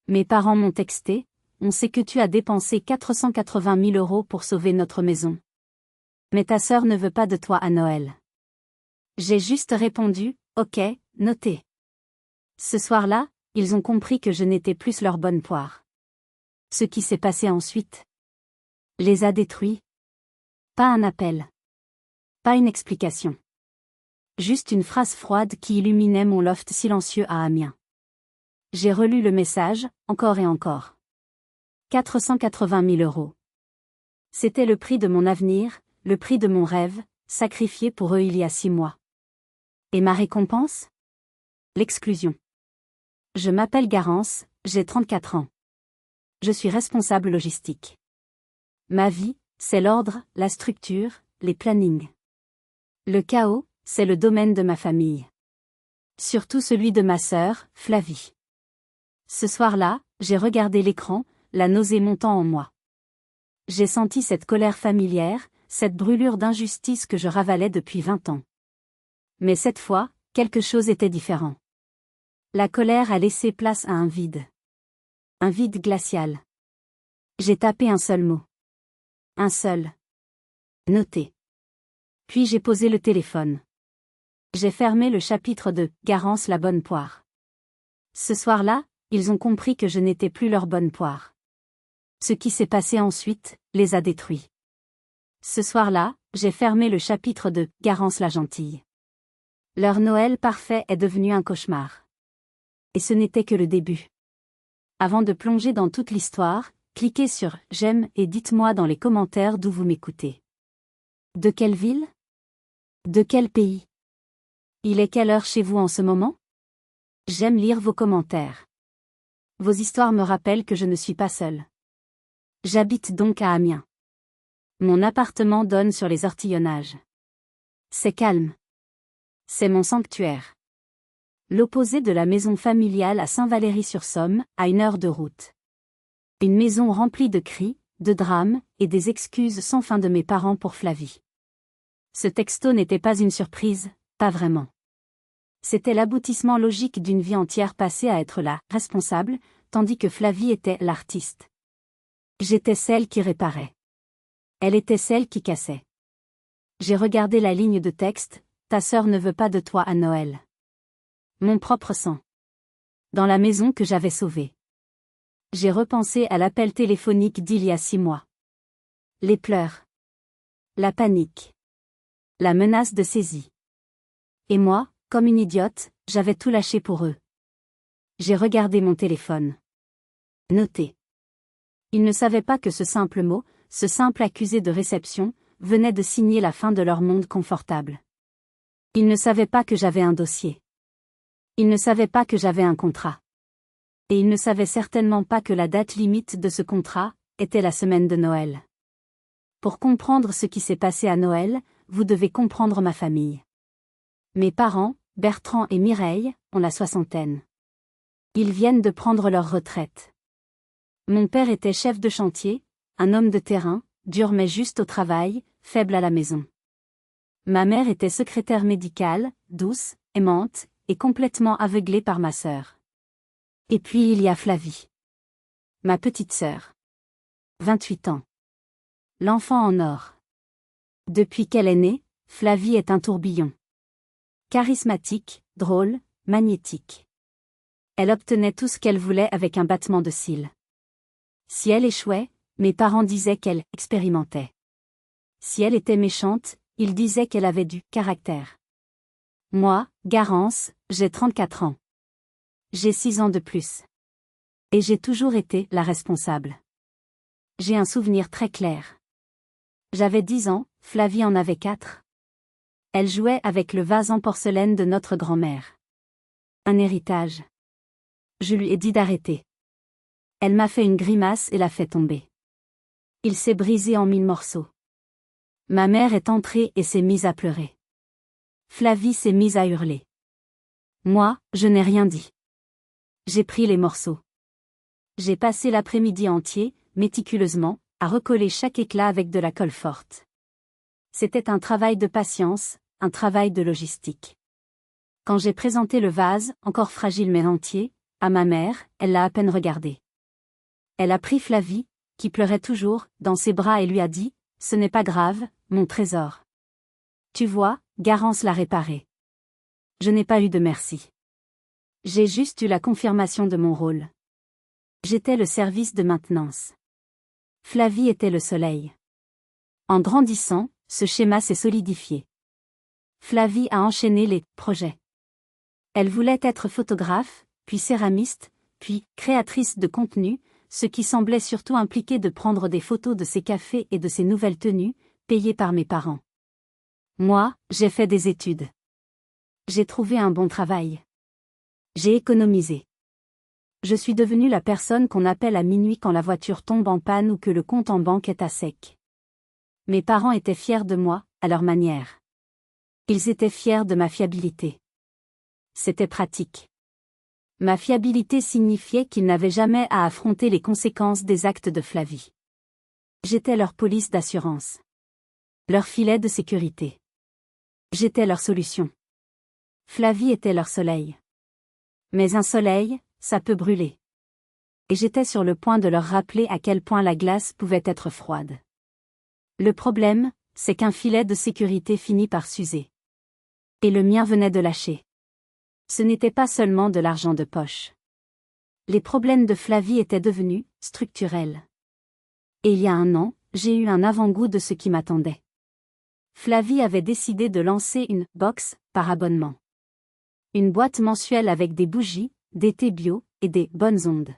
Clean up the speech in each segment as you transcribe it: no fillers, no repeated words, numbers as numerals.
Mes parents m'ont texté, on sait que tu as dépensé 480 000 € pour sauver notre maison. Mais ta sœur ne veut pas de toi à Noël. J'ai juste répondu, ok, noté. Ce soir-là, ils ont compris que je n'étais plus leur bonne poire. Ce qui s'est passé ensuite les a détruits. Pas un appel. Pas une explication. Juste une phrase froide qui illuminait mon loft silencieux à Amiens. J'ai relu le message, encore et encore. 480 000 €. C'était le prix de mon avenir, le prix de mon rêve, sacrifié pour eux il y a 6 mois. Et ma récompense? L'exclusion. Je m'appelle Garance, j'ai 34 ans. Je suis responsable logistique. Ma vie, c'est l'ordre, la structure, les plannings. Le chaos, c'est le domaine de ma famille. Surtout celui de ma sœur, Flavie. Ce soir-là, j'ai regardé l'écran, la nausée montant en moi. J'ai senti cette colère familière, cette brûlure d'injustice que je ravalais depuis 20 ans. Mais cette fois, quelque chose était différent. La colère a laissé place à un vide. Un vide glacial. J'ai tapé un seul mot. Un seul. Noté. Puis j'ai posé le téléphone. J'ai fermé le chapitre de « Garance la bonne poire ». Ce soir-là, ils ont compris que je n'étais plus leur bonne poire. Ce qui s'est passé ensuite, les a détruits. Ce soir-là, j'ai fermé le chapitre de « Garance la gentille ». Leur Noël parfait est devenu un cauchemar. Et ce n'était que le début. Avant de plonger dans toute l'histoire, cliquez sur « J'aime » et dites-moi dans les commentaires d'où vous m'écoutez. De quelle ville? De quel pays? Il est quelle heure chez vous en ce moment? J'aime lire vos commentaires. Vos histoires me rappellent que je ne suis pas seule. J'habite donc à Amiens. Mon appartement donne sur les Ortillonnages. C'est calme. C'est mon sanctuaire. L'opposé de la maison familiale à Saint-Valery-sur-Somme, à 1 heure de route. Une maison remplie de cris, de drames, et des excuses sans fin de mes parents pour Flavie. Ce texto n'était pas une surprise, pas vraiment. C'était l'aboutissement logique d'une vie entière passée à être la responsable, tandis que Flavie était l'artiste. J'étais celle qui réparait. Elle était celle qui cassait. J'ai regardé la ligne de texte, ta sœur ne veut pas de toi à Noël. Mon propre sang. Dans la maison que j'avais sauvée. J'ai repensé à l'appel téléphonique d'il y a 6 mois. Les pleurs. La panique. La menace de saisie. Et moi, comme une idiote, j'avais tout lâché pour eux. J'ai regardé mon téléphone. Noté. Ils ne savaient pas que ce simple mot, ce simple accusé de réception, venait de signer la fin de leur monde confortable. Ils ne savaient pas que j'avais un dossier. Ils ne savaient pas que j'avais un contrat. Et ils ne savaient certainement pas que la date limite de ce contrat était la semaine de Noël. Pour comprendre ce qui s'est passé à Noël, vous devez comprendre ma famille. Mes parents, Bertrand et Mireille, ont la soixantaine. Ils viennent de prendre leur retraite. Mon père était chef de chantier, un homme de terrain, dur mais juste au travail, faible à la maison. Ma mère était secrétaire médicale, douce, aimante, et complètement aveuglée par ma sœur. Et puis il y a Flavie. Ma petite sœur. 28 ans. L'enfant en or. Depuis qu'elle est née, Flavie est un tourbillon. Charismatique, drôle, magnétique. Elle obtenait tout ce qu'elle voulait avec un battement de cils. Si elle échouait, mes parents disaient qu'elle expérimentait. Si elle était méchante, ils disaient qu'elle avait du caractère. Moi, Garance, j'ai 34 ans. J'ai 6 ans de plus. Et j'ai toujours été la responsable. J'ai un souvenir très clair. J'avais 10 ans, Flavie en avait 4. Elle jouait avec le vase en porcelaine de notre grand-mère. Un héritage. Je lui ai dit d'arrêter. Elle m'a fait une grimace et l'a fait tomber. Il s'est brisé en 1000 morceaux. Ma mère est entrée et s'est mise à pleurer. Flavie s'est mise à hurler. Moi, je n'ai rien dit. J'ai pris les morceaux. J'ai passé l'après-midi entier, méticuleusement, à recoller chaque éclat avec de la colle forte. C'était un travail de patience, un travail de logistique. Quand j'ai présenté le vase, encore fragile mais entier, à ma mère, elle l'a à peine regardée. Elle a pris Flavie, qui pleurait toujours, dans ses bras et lui a dit, « Ce n'est pas grave, mon trésor. Tu vois, Garance l'a réparé. » Je n'ai pas eu de merci. J'ai juste eu la confirmation de mon rôle. J'étais le service de maintenance. Flavie était le soleil. En grandissant, ce schéma s'est solidifié. Flavie a enchaîné les projets. Elle voulait être photographe, puis céramiste, puis créatrice de contenu, ce qui semblait surtout impliquer de prendre des photos de ses cafés et de ses nouvelles tenues, payées par mes parents. Moi, j'ai fait des études. J'ai trouvé un bon travail. J'ai économisé. Je suis devenue la personne qu'on appelle à minuit quand la voiture tombe en panne ou que le compte en banque est à sec. Mes parents étaient fiers de moi, à leur manière. Ils étaient fiers de ma fiabilité. C'était pratique. Ma fiabilité signifiait qu'ils n'avaient jamais à affronter les conséquences des actes de Flavie. J'étais leur police d'assurance. Leur filet de sécurité. J'étais leur solution. Flavie était leur soleil. Mais un soleil, ça peut brûler. Et j'étais sur le point de leur rappeler à quel point la glace pouvait être froide. Le problème, c'est qu'un filet de sécurité finit par s'user. Et le mien venait de lâcher. Ce n'était pas seulement de l'argent de poche. Les problèmes de Flavie étaient devenus structurels. Et il y a un an, j'ai eu un avant-goût de ce qui m'attendait. Flavie avait décidé de lancer une box par abonnement. Une boîte mensuelle avec des bougies, des thés bio et des bonnes ondes.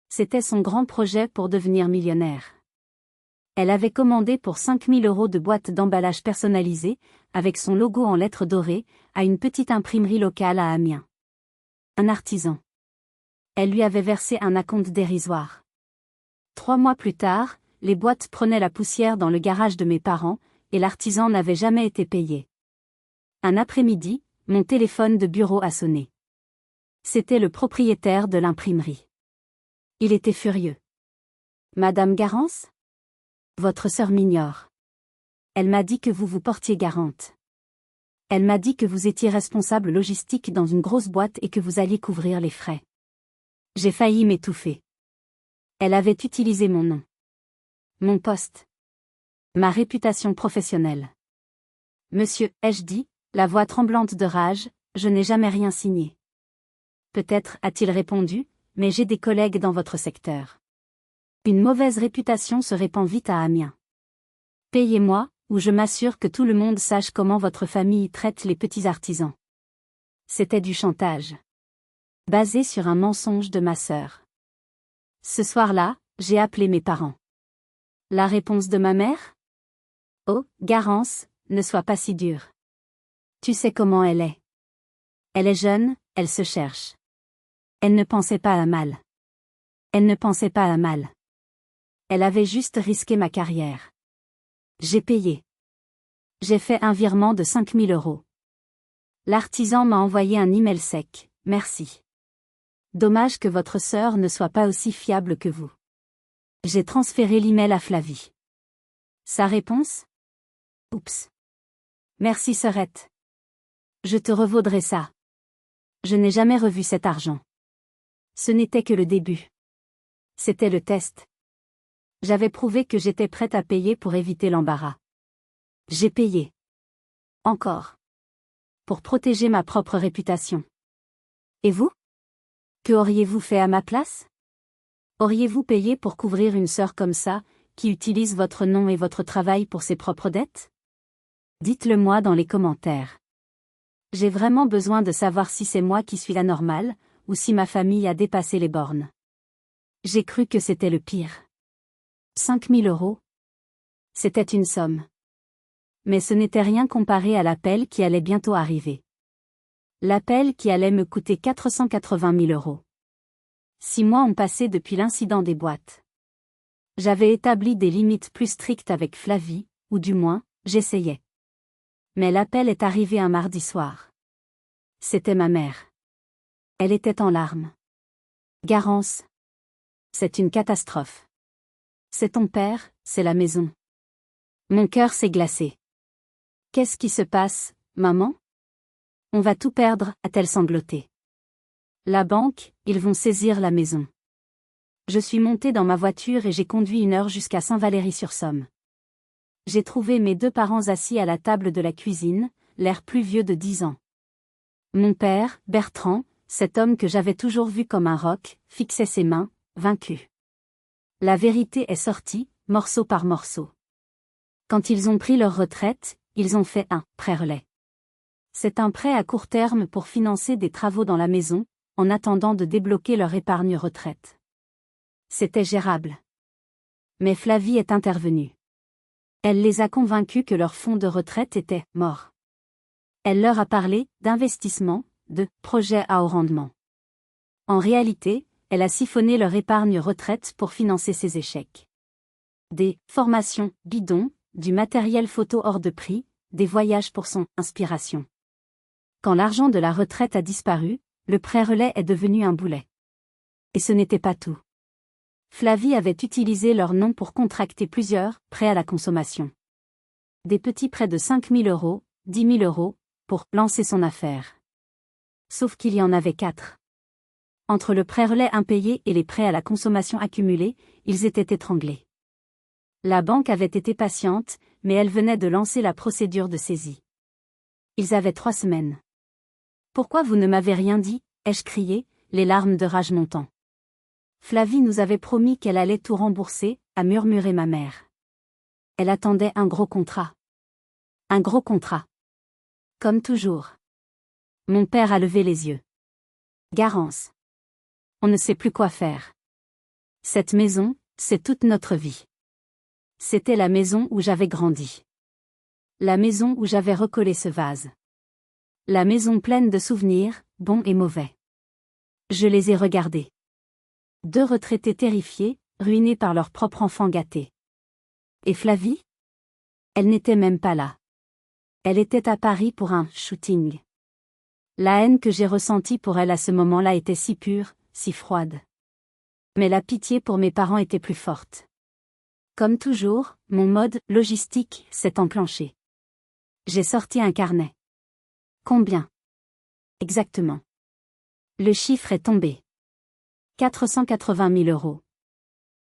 C'était son grand projet pour devenir millionnaire. Elle avait commandé pour 5 000 € de boîtes d'emballage personnalisées, avec son logo en lettres dorées, à une petite imprimerie locale à Amiens. Un artisan. Elle lui avait versé un acompte dérisoire. 3 mois plus tard, les boîtes prenaient la poussière dans le garage de mes parents, et l'artisan n'avait jamais été payé. Un après-midi, mon téléphone de bureau a sonné. C'était le propriétaire de l'imprimerie. Il était furieux. « Madame Garance ? Votre sœur m'ignore. Elle m'a dit que vous vous portiez garante. Elle m'a dit que vous étiez responsable logistique dans une grosse boîte et que vous alliez couvrir les frais. » J'ai failli m'étouffer. Elle avait utilisé mon nom. Mon poste. Ma réputation professionnelle. Monsieur, ai-je dit, la voix tremblante de rage, je n'ai jamais rien signé. Peut-être, a-t-il répondu, mais j'ai des collègues dans votre secteur. Une mauvaise réputation se répand vite à Amiens. Payez-moi, ou je m'assure que tout le monde sache comment votre famille traite les petits artisans. C'était du chantage. Basé sur un mensonge de ma sœur. Ce soir-là, j'ai appelé mes parents. La réponse de ma mère ? Oh, Garance, ne sois pas si dure. Tu sais comment elle est. Elle est jeune, elle se cherche. Elle ne pensait pas à mal. Elle ne pensait pas à mal. Elle avait juste risqué ma carrière. J'ai payé. J'ai fait un virement de 5 000 €. L'artisan m'a envoyé un email sec, merci. Dommage que votre sœur ne soit pas aussi fiable que vous. J'ai transféré l'email à Flavie. Sa réponse ? Oups. Merci sœurette. Je te revaudrai ça. Je n'ai jamais revu cet argent. Ce n'était que le début. C'était le test. J'avais prouvé que j'étais prête à payer pour éviter l'embarras. J'ai payé. Encore. Pour protéger ma propre réputation. Et vous ? Que auriez-vous fait à ma place ? Auriez-vous payé pour couvrir une sœur comme ça, qui utilise votre nom et votre travail pour ses propres dettes ? Dites-le moi dans les commentaires. J'ai vraiment besoin de savoir si c'est moi qui suis la normale, ou si ma famille a dépassé les bornes. J'ai cru que c'était le pire. 5 000 €. C'était une somme. Mais ce n'était rien comparé à l'appel qui allait bientôt arriver. L'appel qui allait me coûter 480 000 €. 6 mois ont passé depuis l'incident des boîtes. J'avais établi des limites plus strictes avec Flavie, ou du moins, j'essayais. Mais l'appel est arrivé un mardi soir. C'était ma mère. Elle était en larmes. Garance. C'est une catastrophe. C'est ton père, c'est la maison. Mon cœur s'est glacé. Qu'est-ce qui se passe, maman ? On va tout perdre, a-t-elle sangloté. La banque, ils vont saisir la maison. Je suis montée dans ma voiture et j'ai conduit 1 heure jusqu'à Saint-Valery-sur-Somme. J'ai trouvé mes 2 parents assis à la table de la cuisine, l'air plus vieux de 10 ans. Mon père, Bertrand, cet homme que j'avais toujours vu comme un roc, fixait ses mains, vaincu. La vérité est sortie, morceau par morceau. Quand ils ont pris leur retraite, ils ont fait un prêt-relais. C'est un prêt à court terme pour financer des travaux dans la maison, en attendant de débloquer leur épargne retraite. C'était gérable. Mais Flavie est intervenue. Elle les a convaincus que leur fonds de retraite était mort. Elle leur a parlé d'investissement, de projet à haut rendement. En réalité, elle a siphonné leur épargne retraite pour financer ses échecs. Des formations bidons, du matériel photo hors de prix, des voyages pour son inspiration. Quand l'argent de la retraite a disparu, le prêt-relais est devenu un boulet. Et ce n'était pas tout. Flavie avait utilisé leur nom pour contracter plusieurs prêts à la consommation. Des petits prêts de 5 000 €, 10 000 €, pour lancer son affaire. Sauf qu'il y en avait 4. Entre le prêt-relais impayé et les prêts à la consommation accumulés, ils étaient étranglés. La banque avait été patiente, mais elle venait de lancer la procédure de saisie. Ils avaient 3 semaines. « Pourquoi vous ne m'avez rien dit ?» ai-je crié, les larmes de rage montant. Flavie nous avait promis qu'elle allait tout rembourser, a murmuré ma mère. Elle attendait un gros contrat. Un gros contrat. Comme toujours. Mon père a levé les yeux. Garance. On ne sait plus quoi faire. Cette maison, c'est toute notre vie. C'était la maison où j'avais grandi. La maison où j'avais recollé ce vase. La maison pleine de souvenirs, bons et mauvais. Je les ai regardés. 2 retraités terrifiés, ruinés par leur propre enfant gâté. Et Flavie? Elle n'était même pas là. Elle était à Paris pour un shooting. La haine que j'ai ressentie pour elle à ce moment-là était si pure, si froide. Mais la pitié pour mes parents était plus forte. Comme toujours, mon mode logistique s'est enclenché. J'ai sorti un carnet. Combien? Exactement. Le chiffre est tombé. 480 000 €.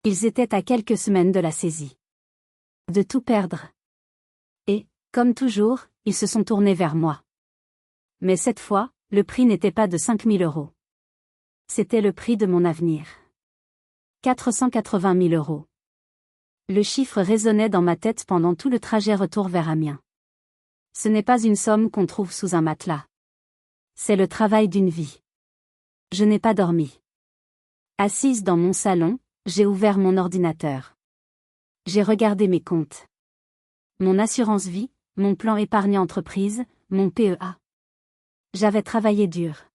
Ils étaient à quelques semaines de la saisie. De tout perdre. Et, comme toujours, ils se sont tournés vers moi. Mais cette fois, le prix n'était pas de 5 000 €. C'était le prix de mon avenir. 480 000 €. Le chiffre résonnait dans ma tête pendant tout le trajet retour vers Amiens. Ce n'est pas une somme qu'on trouve sous un matelas. C'est le travail d'une vie. Je n'ai pas dormi. Assise dans mon salon, j'ai ouvert mon ordinateur. J'ai regardé mes comptes. Mon assurance vie, mon plan épargne entreprise, mon PEA. J'avais travaillé dur.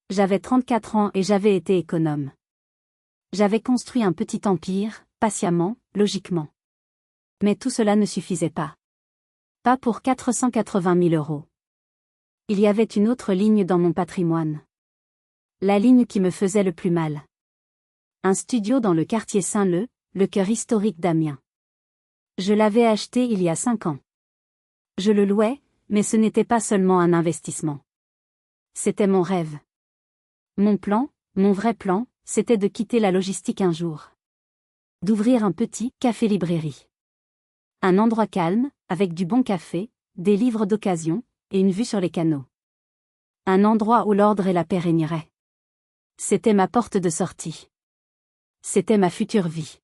J'avais 34 ans et j'avais été économe. J'avais construit un petit empire, patiemment, logiquement. Mais tout cela ne suffisait pas. Pas pour 480 000 €. Il y avait une autre ligne dans mon patrimoine. La ligne qui me faisait le plus mal. Un studio dans le quartier Saint-Leu, le cœur historique d'Amiens. Je l'avais acheté il y a 5 ans. Je le louais, mais ce n'était pas seulement un investissement. C'était mon rêve. Mon plan, mon vrai plan, c'était de quitter la logistique un jour. D'ouvrir un petit café-librairie. Un endroit calme, avec du bon café, des livres d'occasion, et une vue sur les canaux. Un endroit où l'ordre et la paix régneraient. C'était ma porte de sortie. C'était ma future vie.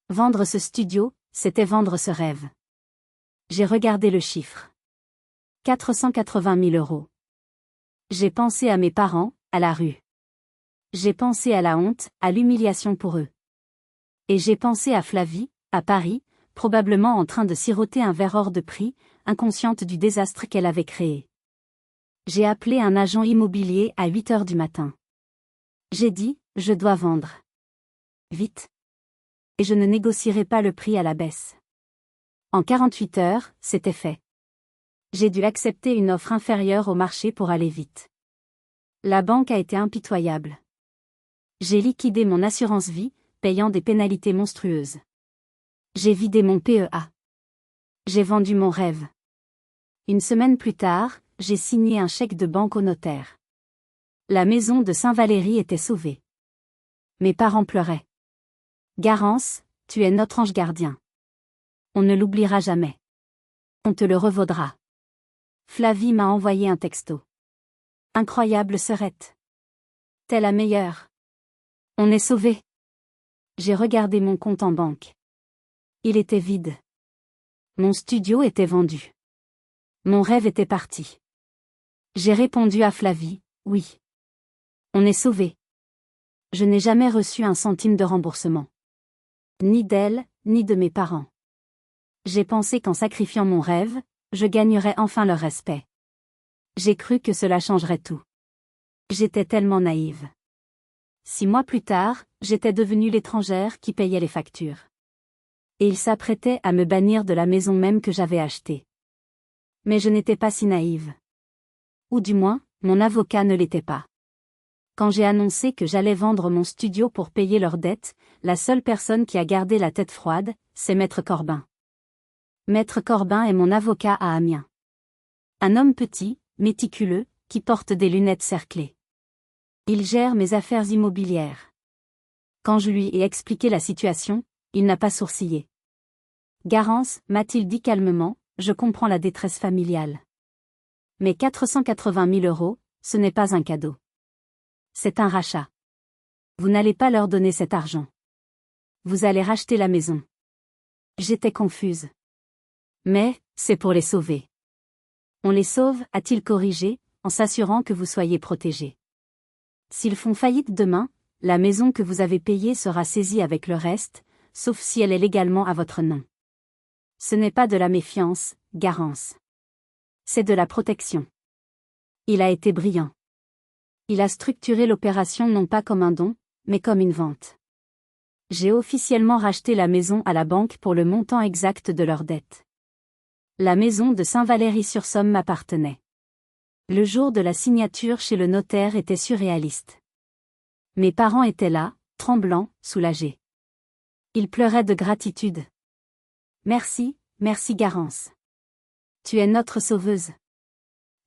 Vendre ce studio, c'était vendre ce rêve. J'ai regardé le chiffre. 480 000 €. J'ai pensé à mes parents, à la rue. J'ai pensé à la honte, à l'humiliation pour eux. Et j'ai pensé à Flavie, à Paris, probablement en train de siroter un verre hors de prix, inconsciente du désastre qu'elle avait créé. J'ai appelé un agent immobilier à 8 heures du matin. J'ai dit, je dois vendre. Vite. Et je ne négocierai pas le prix à la baisse. En 48 heures, c'était fait. J'ai dû accepter une offre inférieure au marché pour aller vite. La banque a été impitoyable. J'ai liquidé mon assurance vie, payant des pénalités monstrueuses. J'ai vidé mon PEA. J'ai vendu mon rêve. Une semaine plus tard, j'ai signé un chèque de banque au notaire. La maison de Saint-Valéry était sauvée. Mes parents pleuraient. Garance, tu es notre ange gardien. On ne l'oubliera jamais. On te le revaudra. Flavie m'a envoyé un texto. Incroyable Serette. T'es la meilleure. On est sauvés. J'ai regardé mon compte en banque. Il était vide. Mon studio était vendu. Mon rêve était parti. J'ai répondu à Flavie, oui. On est sauvés. Je n'ai jamais reçu un centime de remboursement. Ni d'elle, ni de mes parents. J'ai pensé qu'en sacrifiant mon rêve, je gagnerais enfin leur respect. J'ai cru que cela changerait tout. J'étais tellement naïve. 6 mois plus tard, j'étais devenue l'étrangère qui payait les factures. Et ils s'apprêtaient à me bannir de la maison même que j'avais achetée. Mais je n'étais pas si naïve. Ou du moins, mon avocat ne l'était pas. Quand j'ai annoncé que j'allais vendre mon studio pour payer leurs dettes, la seule personne qui a gardé la tête froide, c'est Maître Corbin. Maître Corbin est mon avocat à Amiens. Un homme petit, méticuleux, qui porte des lunettes cerclées. Il gère mes affaires immobilières. Quand je lui ai expliqué la situation, il n'a pas sourcillé. Garance, m'a-t-il dit calmement, je comprends la détresse familiale. Mais 480 000 euros, ce n'est pas un cadeau. C'est un rachat. Vous n'allez pas leur donner cet argent. Vous allez racheter la maison. J'étais confuse. Mais, c'est pour les sauver. On les sauve, a-t-il corrigé, en s'assurant que vous soyez protégés. S'ils font faillite demain, la maison que vous avez payée sera saisie avec le reste, sauf si elle est légalement à votre nom. Ce n'est pas de la méfiance, Garance. C'est de la protection. Il a été brillant. Il a structuré l'opération non pas comme un don, mais comme une vente. J'ai officiellement racheté la maison à la banque pour le montant exact de leur dette. La maison de Saint-Valéry-sur-Somme m'appartenait. Le jour de la signature chez le notaire était surréaliste. Mes parents étaient là, tremblants, soulagés. Ils pleuraient de gratitude. Merci, merci Garance. Tu es notre sauveuse.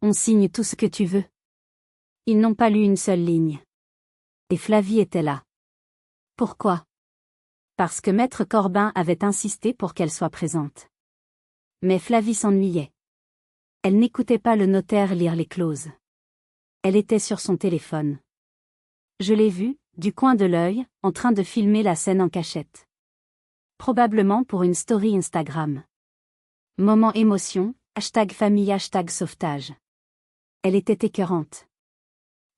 On signe tout ce que tu veux. Ils n'ont pas lu une seule ligne. Et Flavie était là. Pourquoi? Parce que Maître Corbin avait insisté pour qu'elle soit présente. Mais Flavie s'ennuyait. Elle n'écoutait pas le notaire lire les clauses. Elle était sur son téléphone. Je l'ai vue, du coin de l'œil, en train de filmer la scène en cachette. Probablement pour une story Instagram. Moment émotion, #famille #sauvetage. Elle était écœurante.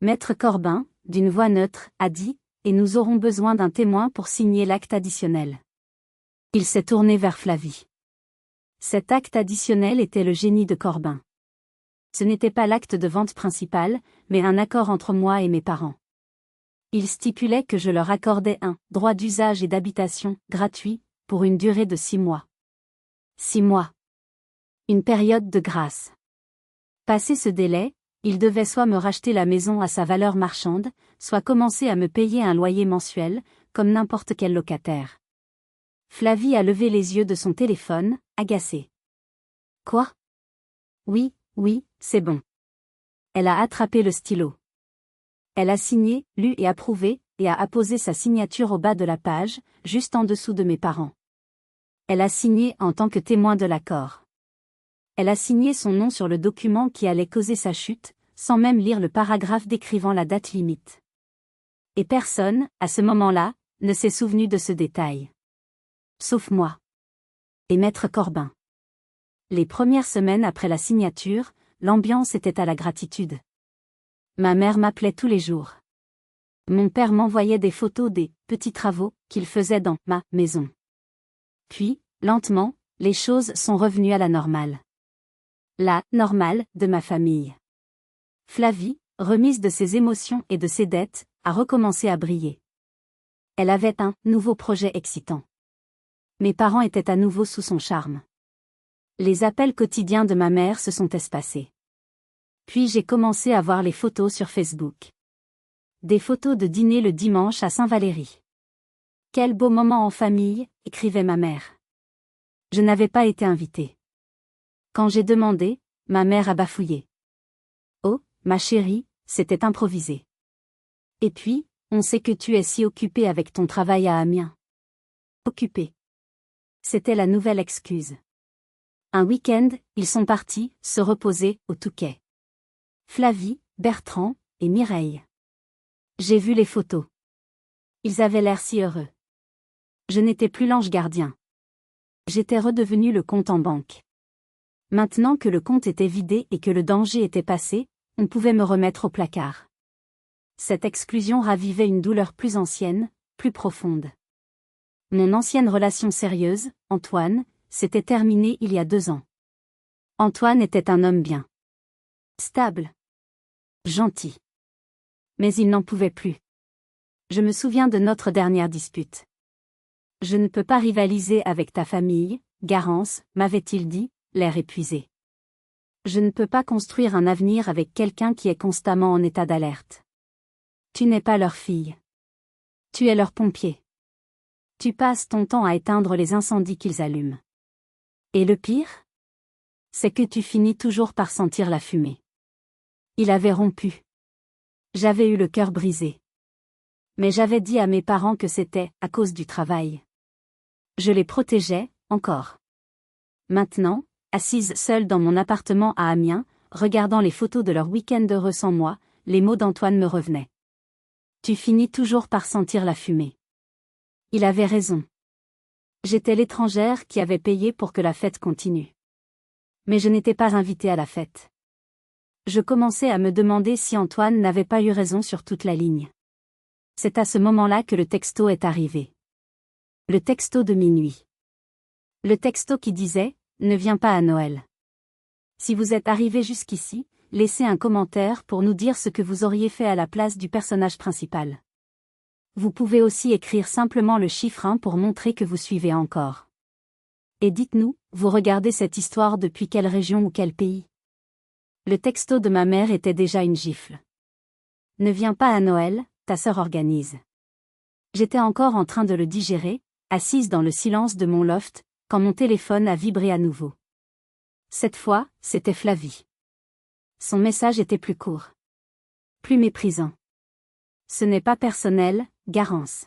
Maître Corbin, d'une voix neutre, a dit, et nous aurons besoin d'un témoin pour signer l'acte additionnel. Il s'est tourné vers Flavie. Cet acte additionnel était le génie de Corbin. Ce n'était pas l'acte de vente principal, mais un accord entre moi et mes parents. Il stipulait que je leur accordais un droit d'usage et d'habitation gratuit, pour une durée de 6 mois. 6 mois. Une période de grâce. Passé ce délai, il devait soit me racheter la maison à sa valeur marchande, soit commencer à me payer un loyer mensuel, comme n'importe quel locataire. Flavie a levé les yeux de son téléphone, agacée. Quoi? Oui, c'est bon. Elle a attrapé le stylo. Elle a signé, lu et approuvé, et a apposé sa signature au bas de la page, juste en dessous de mes parents. Elle a signé en tant que témoin de l'accord. Elle a signé son nom sur le document qui allait causer sa chute, sans même lire le paragraphe décrivant la date limite. Et personne, à ce moment-là, ne s'est souvenu de ce détail. Sauf moi. Et Maître Corbin. Les premières semaines après la signature, l'ambiance était à la gratitude. Ma mère m'appelait tous les jours. Mon père m'envoyait des photos des petits travaux qu'il faisait dans ma maison. Puis, lentement, les choses sont revenues à la normale. La normale de ma famille. Flavie, remise de ses émotions et de ses dettes, a recommencé à briller. Elle avait un nouveau projet excitant. Mes parents étaient à nouveau sous son charme. Les appels quotidiens de ma mère se sont espacés. Puis j'ai commencé à voir les photos sur Facebook. Des photos de dîner le dimanche à Saint-Valéry. Quel beau moment en famille, écrivait ma mère. Je n'avais pas été invitée. Quand j'ai demandé, ma mère a bafouillé. Oh, ma chérie, c'était improvisé. Et puis, on sait que tu es si occupé avec ton travail à Amiens. Occupé. C'était la nouvelle excuse. Un week-end, ils sont partis, se reposer, au Touquet. Flavie, Bertrand, et Mireille. J'ai vu les photos. Ils avaient l'air si heureux. Je n'étais plus l'ange gardien. J'étais redevenu le compte en banque. Maintenant que le compte était vidé et que le danger était passé, on pouvait me remettre au placard. Cette exclusion ravivait une douleur plus ancienne, plus profonde. Mon ancienne relation sérieuse, Antoine, s'était terminée il y a 2 ans. Antoine était un homme bien. Stable. Gentil. Mais il n'en pouvait plus. Je me souviens de notre dernière dispute. Je ne peux pas rivaliser avec ta famille, Garance, m'avait-il dit, l'air épuisé. Je ne peux pas construire un avenir avec quelqu'un qui est constamment en état d'alerte. Tu n'es pas leur fille. Tu es leur pompier. Tu passes ton temps à éteindre les incendies qu'ils allument. Et le pire? C'est que tu finis toujours par sentir la fumée. Il avait rompu. J'avais eu le cœur brisé. Mais j'avais dit à mes parents que c'était à cause du travail. Je les protégeais, encore. Maintenant, assise seule dans mon appartement à Amiens, regardant les photos de leur week-end heureux sans moi, les mots d'Antoine me revenaient. Tu finis toujours par sentir la fumée. Il avait raison. J'étais l'étrangère qui avait payé pour que la fête continue. Mais je n'étais pas invitée à la fête. Je commençais à me demander si Antoine n'avait pas eu raison sur toute la ligne. C'est à ce moment-là que le texto est arrivé. Le texto de minuit. Le texto qui disait « Ne viens pas à Noël ». Si vous êtes arrivé jusqu'ici, laissez un commentaire pour nous dire ce que vous auriez fait à la place du personnage principal. Vous pouvez aussi écrire simplement le chiffre 1 pour montrer que vous suivez encore. Et dites-nous, vous regardez cette histoire depuis quelle région ou quel pays? Le texto de ma mère était déjà une gifle. Ne viens pas à Noël, ta sœur organise. J'étais encore en train de le digérer, assise dans le silence de mon loft, quand mon téléphone a vibré à nouveau. Cette fois, c'était Flavie. Son message était plus court. Plus méprisant. Ce n'est pas personnel, Garance.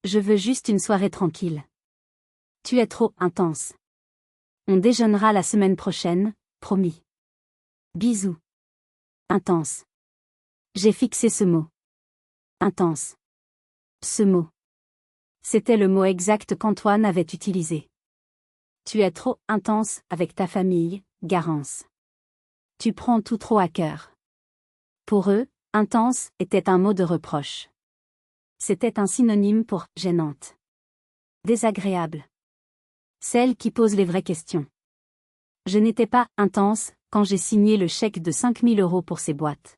Je veux juste une soirée tranquille. Tu es trop intense. On déjeunera la semaine prochaine, promis. Bisous. Intense. J'ai fixé ce mot. Intense. Ce mot. C'était le mot exact qu'Antoine avait utilisé. Tu es trop intense avec ta famille, Garance. Tu prends tout trop à cœur. Pour eux, intense était un mot de reproche. C'était un synonyme pour gênante. Désagréable. Celle qui pose les vraies questions. Je n'étais pas intense quand j'ai signé le chèque de 5 000 € pour ces boîtes.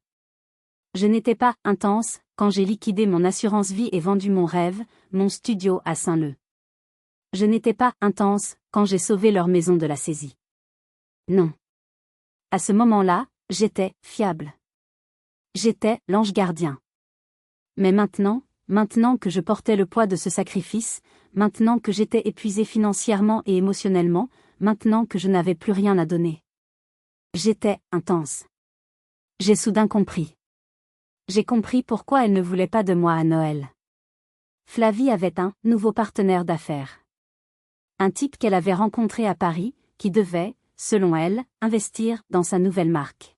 Je n'étais pas intense quand j'ai liquidé mon assurance vie et vendu mon rêve, mon studio à Saint-Leu. Je n'étais pas intense quand j'ai sauvé leur maison de la saisie. Non. À ce moment-là, j'étais fiable. J'étais l'ange gardien. Mais maintenant que je portais le poids de ce sacrifice, maintenant que j'étais épuisé financièrement et émotionnellement, maintenant que je n'avais plus rien à donner. J'étais intense. J'ai soudain compris. J'ai compris pourquoi elle ne voulait pas de moi à Noël. Flavie avait un nouveau partenaire d'affaires. Un type qu'elle avait rencontré à Paris, qui devait, selon elle, investir dans sa nouvelle marque.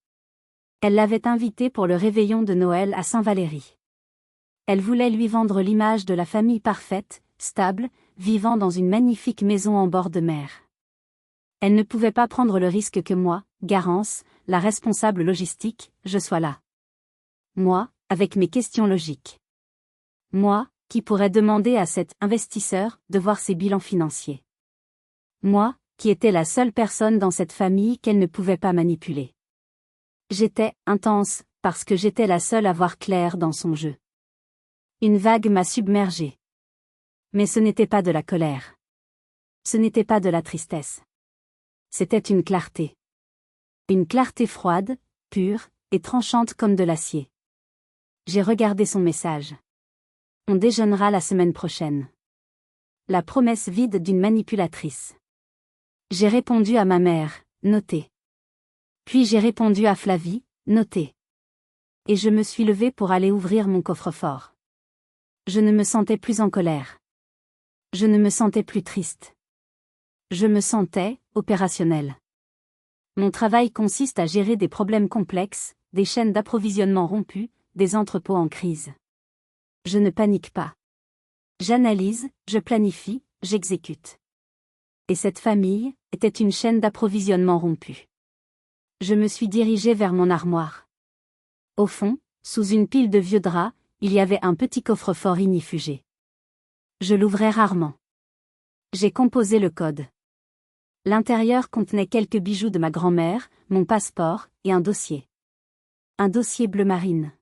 Elle l'avait invité pour le réveillon de Noël à Saint-Valéry. Elle voulait lui vendre l'image de la famille parfaite, stable, vivant dans une magnifique maison en bord de mer. Elle ne pouvait pas prendre le risque que moi, Garance, la responsable logistique, je sois là. Moi, avec mes questions logiques. Moi, qui pourrais demander à cet investisseur de voir ses bilans financiers. Moi, qui étais la seule personne dans cette famille qu'elle ne pouvait pas manipuler. J'étais intense, parce que j'étais la seule à voir clair dans son jeu. Une vague m'a submergée. Mais ce n'était pas de la colère. Ce n'était pas de la tristesse. C'était une clarté. Une clarté froide, pure, et tranchante comme de l'acier. J'ai regardé son message. On déjeunera la semaine prochaine. La promesse vide d'une manipulatrice. J'ai répondu à ma mère, notez. Puis j'ai répondu à Flavie, notez. Et je me suis levée pour aller ouvrir mon coffre-fort. Je ne me sentais plus en colère. Je ne me sentais plus triste. Je me sentais opérationnelle. Mon travail consiste à gérer des problèmes complexes, des chaînes d'approvisionnement rompues, des entrepôts en crise. Je ne panique pas. J'analyse, je planifie, j'exécute. Et cette famille était une chaîne d'approvisionnement rompue. Je me suis dirigée vers mon armoire. Au fond, sous une pile de vieux draps, il y avait un petit coffre-fort ignifugé. Je l'ouvrais rarement. J'ai composé le code. L'intérieur contenait quelques bijoux de ma grand-mère, mon passeport, et un dossier. Un dossier bleu marine.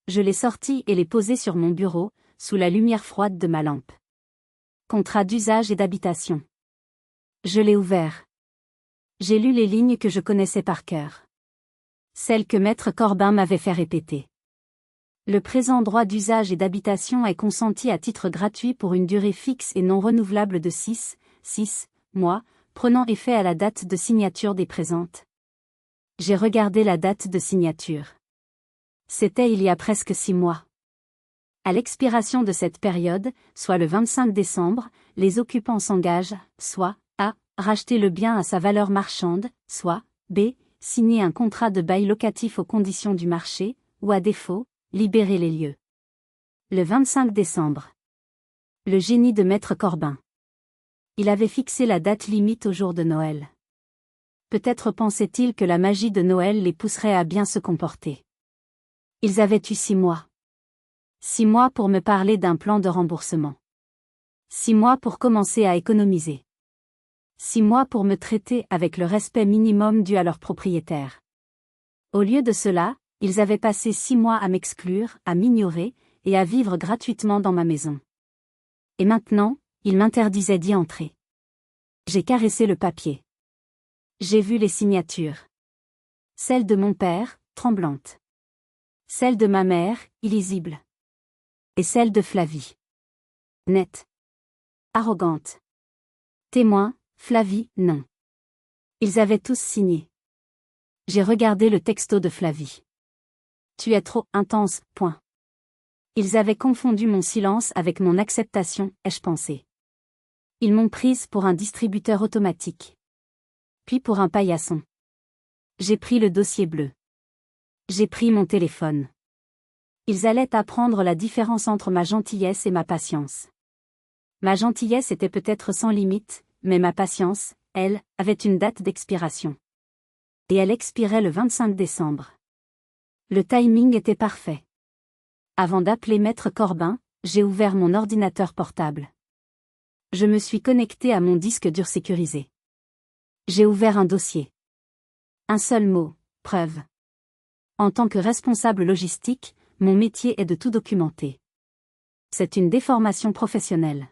Je l'ai sorti et l'ai posé sur mon bureau, sous la lumière froide de ma lampe. Contrat d'usage et d'habitation. Je l'ai ouvert. J'ai lu les lignes que je connaissais par cœur. Celles que Maître Corbin m'avait fait répéter. Le présent droit d'usage et d'habitation est consenti à titre gratuit pour une durée fixe et non renouvelable de 6 mois, prenant effet à la date de signature des présentes. J'ai regardé la date de signature. C'était il y a presque 6 mois. À l'expiration de cette période, soit le 25 décembre, les occupants s'engagent, soit, A. Racheter le bien à sa valeur marchande, soit, B. Signer un contrat de bail locatif aux conditions du marché, ou à défaut, libérer les lieux. Le 25 décembre. Le génie de Maître Corbin. Il avait fixé la date limite au jour de Noël. Peut-être pensait-il que la magie de Noël les pousserait à bien se comporter. Ils avaient eu 6 mois. 6 mois pour me parler d'un plan de remboursement. 6 mois pour commencer à économiser. 6 mois pour me traiter avec le respect minimum dû à leurs propriétaires. Au lieu de cela, ils avaient passé 6 mois à m'exclure, à m'ignorer, et à vivre gratuitement dans ma maison. Et maintenant, ils m'interdisaient d'y entrer. J'ai caressé le papier. J'ai vu les signatures. Celle de mon père, tremblante. Celle de ma mère, illisible. Et celle de Flavie. Nette. Arrogante. Témoin, Flavie, non. Ils avaient tous signé. J'ai regardé le texto de Flavie. Tu es trop intense, point. Ils avaient confondu mon silence avec mon acceptation, ai-je pensé. Ils m'ont prise pour un distributeur automatique. Puis pour un paillasson. J'ai pris le dossier bleu. J'ai pris mon téléphone. Ils allaient apprendre la différence entre ma gentillesse et ma patience. Ma gentillesse était peut-être sans limite, mais ma patience, elle, avait une date d'expiration. Et elle expirait le 25 décembre. Le timing était parfait. Avant d'appeler Maître Corbin, j'ai ouvert mon ordinateur portable. Je me suis connecté à mon disque dur sécurisé. J'ai ouvert un dossier. Un seul mot, preuve. En tant que responsable logistique, mon métier est de tout documenter. C'est une déformation professionnelle.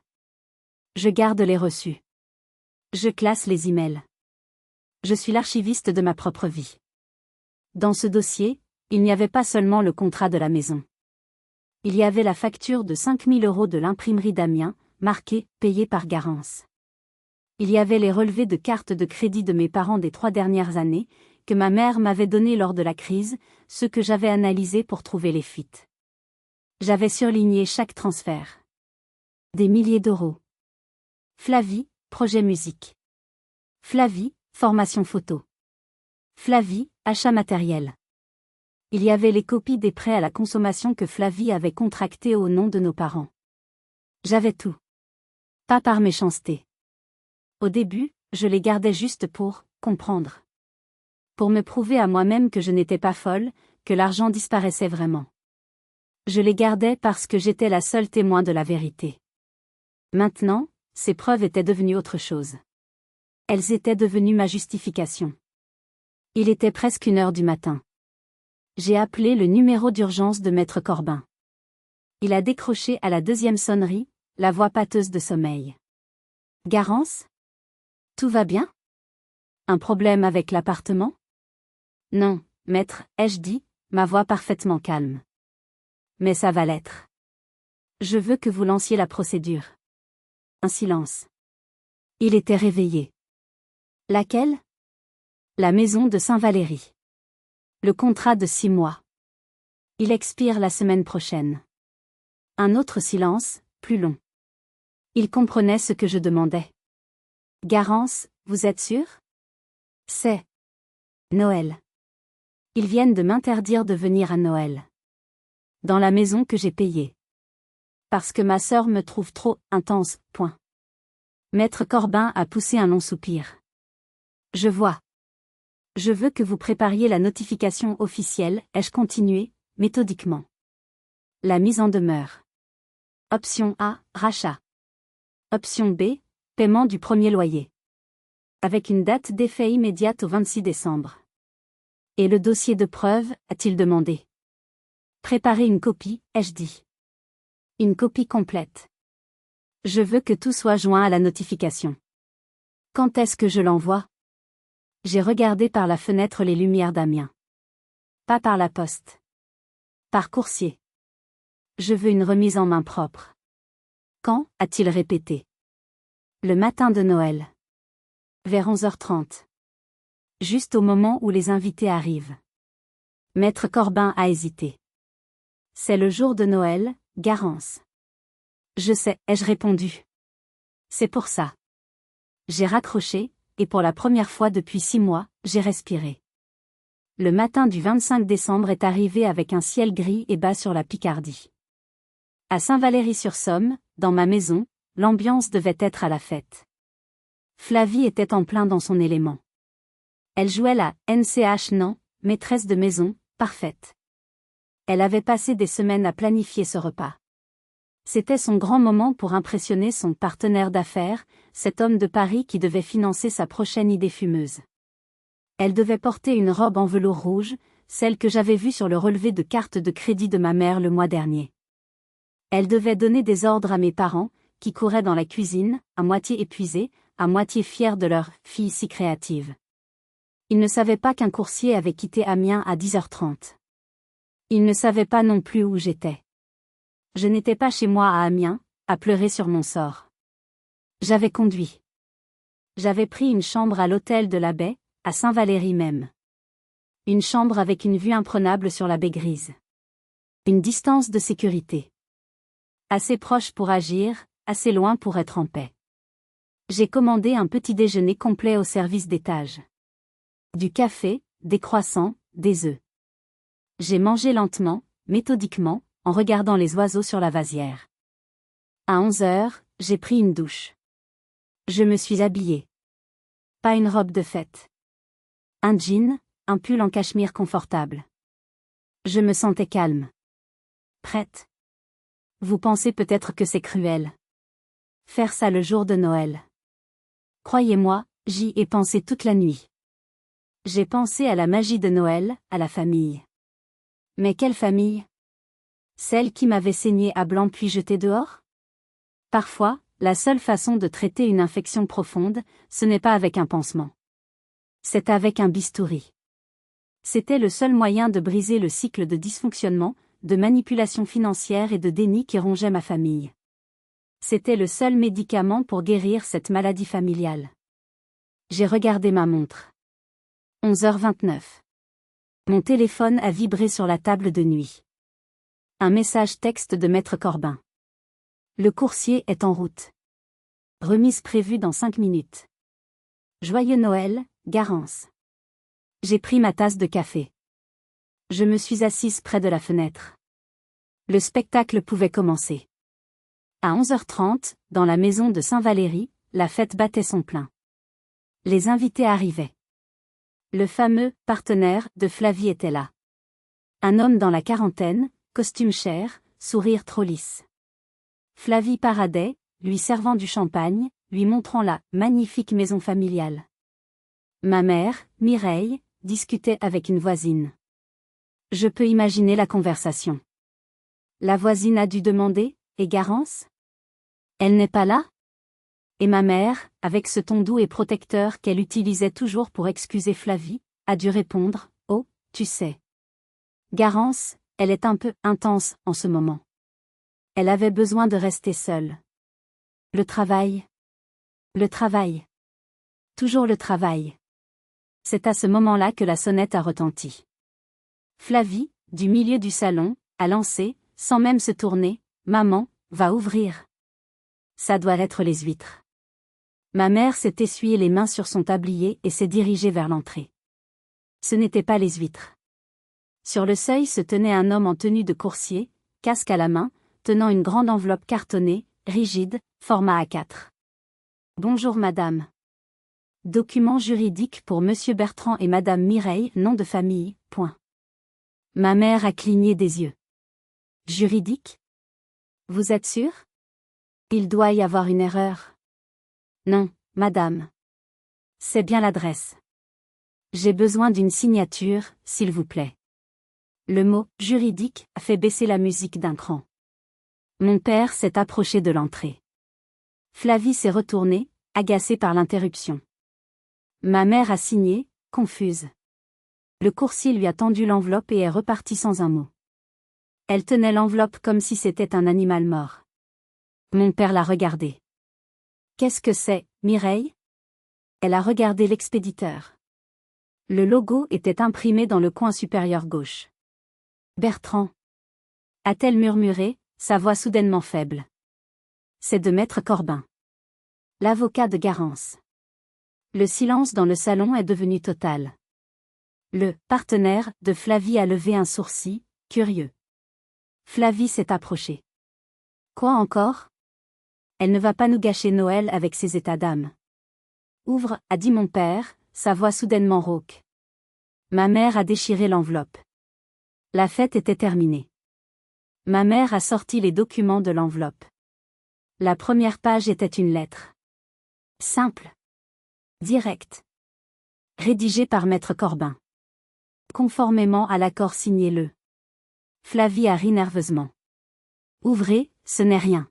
Je garde les reçus. Je classe les emails. Je suis l'archiviste de ma propre vie. Dans ce dossier, il n'y avait pas seulement le contrat de la maison. Il y avait la facture de 5 000 € de l'imprimerie d'Amiens, marquée « Payée par Garance ». Il y avait les relevés de cartes de crédit de mes parents des 3 dernières années, que ma mère m'avait donnés lors de la crise, ceux que j'avais analysés pour trouver les fuites. J'avais surligné chaque transfert. Des milliers d'euros. Flavie, projet musique. Flavie, formation photo. Flavie, achat matériel. Il y avait les copies des prêts à la consommation que Flavie avait contractés au nom de nos parents. J'avais tout. Pas par méchanceté. Au début, je les gardais juste pour comprendre. Pour me prouver à moi-même que je n'étais pas folle, que l'argent disparaissait vraiment. Je les gardais parce que j'étais la seule témoin de la vérité. Maintenant, ces preuves étaient devenues autre chose. Elles étaient devenues ma justification. Il était presque 1 heure du matin. J'ai appelé le numéro d'urgence de Maître Corbin. Il a décroché à la 2e sonnerie, la voix pâteuse de sommeil. Garance ? Tout va bien ? Un problème avec l'appartement ? Non, maître, ai-je dit, ma voix parfaitement calme. Mais ça va l'être. Je veux que vous lanciez la procédure. Un silence. Il était réveillé. Laquelle ? La maison de Saint-Valéry. Le contrat de 6 mois. Il expire la semaine prochaine. Un autre silence, plus long. Il comprenait ce que je demandais. Garance, vous êtes sûr? C'est Noël. Ils viennent de m'interdire de venir à Noël. Dans la maison que j'ai payée. Parce que ma sœur me trouve trop intense, point. Maître Corbin a poussé un long soupir. Je vois. Je veux que vous prépariez la notification officielle, ai-je continué, méthodiquement. La mise en demeure. Option A, rachat. Option B, paiement du premier loyer. Avec une date d'effet immédiate au 26 décembre. Et le dossier de preuve, a-t-il demandé. Préparez une copie, ai-je dit. Une copie complète. Je veux que tout soit joint à la notification. Quand est-ce que je l'envoie? J'ai regardé par la fenêtre les lumières d'Amiens. Pas par la poste. Par coursier. Je veux une remise en main propre. Quand, a-t-il répété. Le matin de Noël. Vers 11h30. Juste au moment où les invités arrivent. Maître Corbin a hésité. C'est le jour de Noël, Garance. Je sais, ai-je répondu. C'est pour ça. J'ai raccroché, et pour la première fois depuis 6 mois, j'ai respiré. Le matin du 25 décembre est arrivé avec un ciel gris et bas sur la Picardie. À Saint-Valery-sur-Somme, dans ma maison, l'ambiance devait être à la fête. Flavie était en plein dans son élément. Elle jouait la NCH non, maîtresse de maison, parfaite. Elle avait passé des semaines à planifier ce repas. C'était son grand moment pour impressionner son partenaire d'affaires, cet homme de Paris qui devait financer sa prochaine idée fumeuse. Elle devait porter une robe en velours rouge, celle que j'avais vue sur le relevé de carte de crédit de ma mère le mois dernier. Elle devait donner des ordres à mes parents, qui couraient dans la cuisine, à moitié épuisés, à moitié fiers de leur fille si créative. Ils ne savaient pas qu'un coursier avait quitté Amiens à 10h30. Ils ne savaient pas non plus où j'étais. Je n'étais pas chez moi à Amiens, à pleurer sur mon sort. J'avais conduit. J'avais pris une chambre à l'hôtel de la Baie, à Saint-Valery même. Une chambre avec une vue imprenable sur la baie Grise. Une distance de sécurité. Assez proche pour agir, assez loin pour être en paix. J'ai commandé un petit déjeuner complet au service d'étage. Du café, des croissants, des œufs. J'ai mangé lentement, méthodiquement, en regardant les oiseaux sur la vasière. À 11h, j'ai pris une douche. Je me suis habillée. Pas une robe de fête. Un jean, un pull en cachemire confortable. Je me sentais calme. Prête. Vous pensez peut-être que c'est cruel. Faire ça le jour de Noël. Croyez-moi, j'y ai pensé toute la nuit. J'ai pensé à la magie de Noël, à la famille. Mais quelle famille? Celle qui m'avait saigné à blanc puis jetée dehors? Parfois, la seule façon de traiter une infection profonde, ce n'est pas avec un pansement. C'est avec un bistouri. C'était le seul moyen de briser le cycle de dysfonctionnement, de manipulation financière et de déni qui rongeait ma famille. C'était le seul médicament pour guérir cette maladie familiale. J'ai regardé ma montre. 11h29. Mon téléphone a vibré sur la table de nuit. Un message texte de Maître Corbin. Le coursier est en route. Remise prévue dans 5 minutes. Joyeux Noël, Garance. J'ai pris ma tasse de café. Je me suis assise près de la fenêtre. Le spectacle pouvait commencer. À 11h30, dans la maison de Saint-Valery, la fête battait son plein. Les invités arrivaient. Le fameux partenaire de Flavie était là. Un homme dans la quarantaine, costume cher, sourire trop lisse. Flavie paradait, lui servant du champagne, lui montrant la magnifique maison familiale. Ma mère, Mireille, discutait avec une voisine. Je peux imaginer la conversation. La voisine a dû demander, et Garance? Elle n'est pas là? Et ma mère, avec ce ton doux et protecteur qu'elle utilisait toujours pour excuser Flavie, a dû répondre, oh, tu sais. Garance, elle est un peu intense en ce moment. Elle avait besoin de rester seule. Le travail. Le travail. Toujours le travail. C'est à ce moment-là que la sonnette a retenti. Flavie, du milieu du salon, a lancé, sans même se tourner, « Maman, va ouvrir. Ça doit être les huîtres. » Ma mère s'est essuyé les mains sur son tablier et s'est dirigée vers l'entrée. Ce n'étaient pas les huîtres. Sur le seuil se tenait un homme en tenue de coursier, casque à la main, tenant une grande enveloppe cartonnée, rigide, format A4. « Bonjour madame. Document juridique pour monsieur Bertrand et madame Mireille, nom de famille, point. » Ma mère a cligné des yeux. « Juridique ? Vous êtes sûre ? Il doit y avoir une erreur. » « Non, madame. C'est bien l'adresse. J'ai besoin d'une signature, s'il vous plaît. » Le mot « juridique » a fait baisser la musique d'un cran. Mon père s'est approché de l'entrée. Flavie s'est retournée, agacée par l'interruption. Ma mère a signé, confuse. Le coursier lui a tendu l'enveloppe et est reparti sans un mot. Elle tenait l'enveloppe comme si c'était un animal mort. Mon père l'a regardée. « Qu'est-ce que c'est, Mireille ?» Elle a regardé l'expéditeur. Le logo était imprimé dans le coin supérieur gauche. « Bertrand » a-t-elle murmuré, sa voix soudainement faible. C'est de maître Corbin. L'avocat de Garance. Le silence dans le salon est devenu total. Le partenaire de Flavie a levé un sourcil, curieux. Flavie s'est approchée. Quoi encore ? Elle ne va pas nous gâcher Noël avec ses états d'âme. Ouvre, a dit mon père, sa voix soudainement rauque. Ma mère a déchiré l'enveloppe. La fête était terminée. Ma mère a sorti les documents de l'enveloppe. La première page était une lettre. Simple. Directe. Rédigée par maître Corbin. Conformément à l'accord signé le. Flavie a ri nerveusement. Ouvrez, ce n'est rien.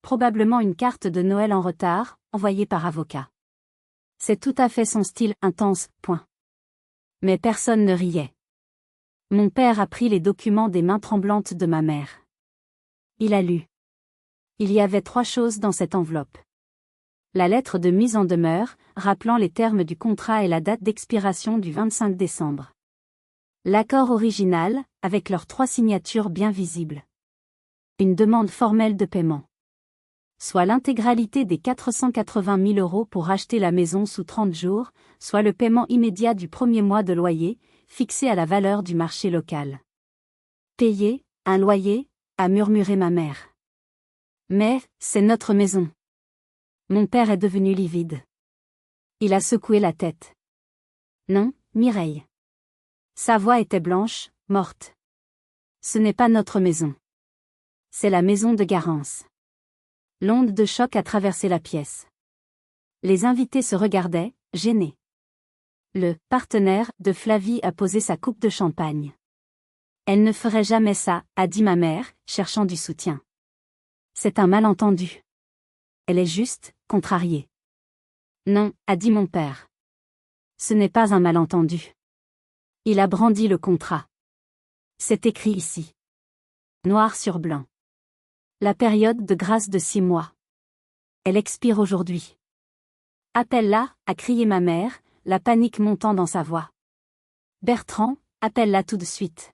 Probablement une carte de Noël en retard, envoyée par avocat. C'est tout à fait son style intense, point. Mais personne ne riait. Mon père a pris les documents des mains tremblantes de ma mère. Il a lu. Il y avait 3 choses dans cette enveloppe. La lettre de mise en demeure, rappelant les termes du contrat et la date d'expiration du 25 décembre. L'accord original, avec leurs 3 signatures bien visibles. Une demande formelle de paiement. Soit l'intégralité des 480 000 € pour acheter la maison sous 30 jours, soit le paiement immédiat du premier mois de loyer, fixé à la valeur du marché local. Payer, un loyer, a murmuré ma mère. Mais, c'est notre maison. Mon père est devenu livide. Il a secoué la tête. Non, Mireille. Sa voix était blanche, morte. Ce n'est pas notre maison. C'est la maison de Garance. L'onde de choc a traversé la pièce. Les invités se regardaient, gênés. Le partenaire de Flavie a posé sa coupe de champagne. Elle ne ferait jamais ça, a dit ma mère, cherchant du soutien. C'est un malentendu. Elle est juste, contrariée. Non, a dit mon père. Ce n'est pas un malentendu. Il a brandi le contrat. C'est écrit ici. Noir sur blanc. La période de grâce de 6 mois. Elle expire aujourd'hui. Appelle-la, a crié ma mère, la panique montant dans sa voix. Bertrand, appelle-la tout de suite.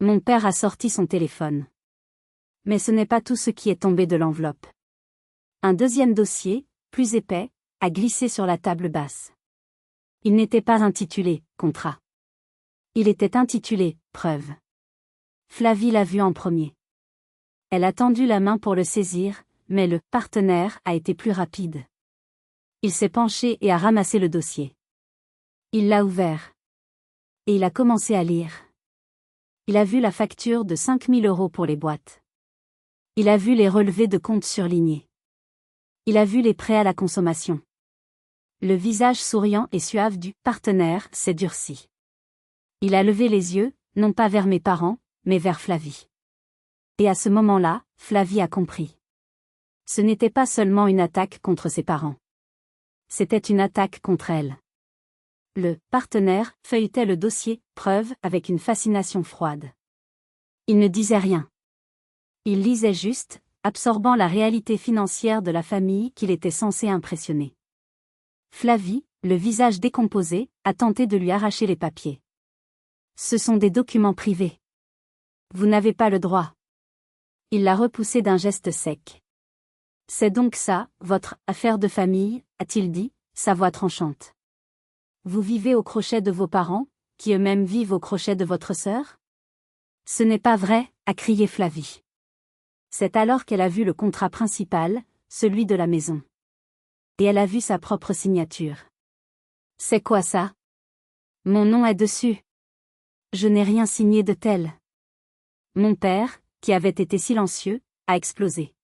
Mon père a sorti son téléphone. Mais ce n'est pas tout ce qui est tombé de l'enveloppe. Un deuxième dossier, plus épais, a glissé sur la table basse. Il n'était pas intitulé « Contrat ». Il était intitulé « Preuve ». Flavie l'a vu en premier. Elle a tendu la main pour le saisir, mais le partenaire a été plus rapide. Il s'est penché et a ramassé le dossier. Il l'a ouvert. Et il a commencé à lire. Il a vu la facture de 5 000 € pour les boîtes. Il a vu les relevés de comptes surlignés. Il a vu les prêts à la consommation. Le visage souriant et suave du partenaire s'est durci. Il a levé les yeux, non pas vers mes parents, mais vers Flavie. Et à ce moment-là, Flavie a compris. Ce n'était pas seulement une attaque contre ses parents. C'était une attaque contre elle. Le partenaire feuilletait le dossier « Preuve » avec une fascination froide. Il ne disait rien. Il lisait juste, absorbant la réalité financière de la famille qu'il était censé impressionner. Flavie, le visage décomposé, a tenté de lui arracher les papiers. Ce sont des documents privés. Vous n'avez pas le droit. Il l'a repoussé d'un geste sec. C'est donc ça, votre affaire de famille, a-t-il dit, sa voix tranchante. Vous vivez au crochet de vos parents, qui eux-mêmes vivent au crochet de votre sœur? Ce n'est pas vrai, a crié Flavie. C'est alors qu'elle a vu le contrat principal, celui de la maison. Et elle a vu sa propre signature. C'est quoi ça? Mon nom est dessus. Je n'ai rien signé de tel. Mon père, qui avait été silencieux, a explosé.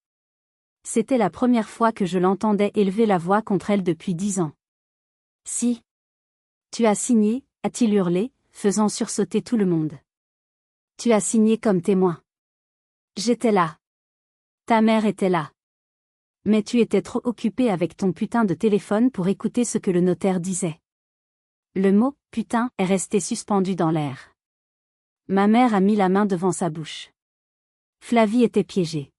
C'était la première fois que je l'entendais élever la voix contre elle depuis 10 ans. Si. Tu as signé, a-t-il hurlé, faisant sursauter tout le monde. Tu as signé comme témoin. J'étais là. Ta mère était là. Mais tu étais trop occupé avec ton putain de téléphone pour écouter ce que le notaire disait. Le mot « putain » est resté suspendu dans l'air. Ma mère a mis la main devant sa bouche. Flavie était piégée.